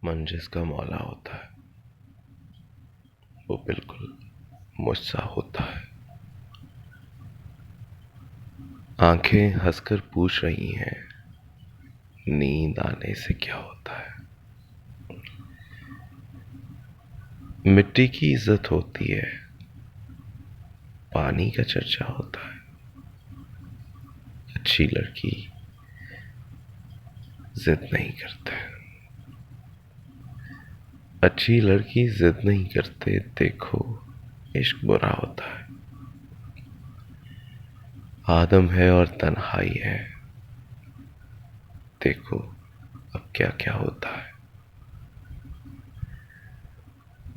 मन जिसका मौला होता है वो बिल्कुल मुझसा होता है। आंखें हंसकर पूछ रही हैं, नींद आने से क्या होता है। मिट्टी की इज्जत होती है, पानी का चर्चा होता है। अच्छी लड़की जिद नहीं करते, अच्छी लड़की जिद नहीं करते। देखो इश्क बुरा होता है। आदम है और तन्हाई है, देखो अब क्या क्या होता है।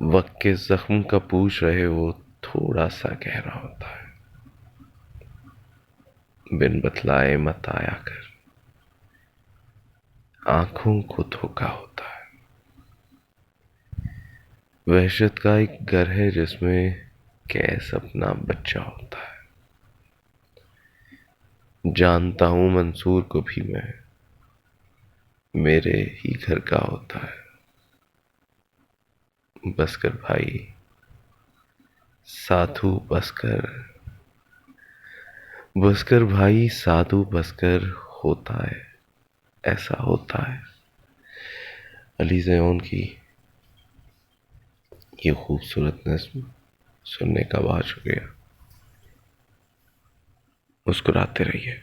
वक्त के जख्म का पूछ रहे वो थोड़ा सा गहरा होता है। बिन बतलाए मत आया कर, आंखों को धोखा होता है। वहशत का एक घर है जिसमें कैस अपना बच्चा होता है। जानता हूं मंसूर को भी मैं, मेरे ही घर का होता है। बसकर भाई साधु बसकर, बसकर भाई साधु बसकर होता है, ऐसा होता है। अली ज़योन की ये खूबसूरत नज़्म सुनने का बहुत शुक्रिया। मुस्कुराते रहिए।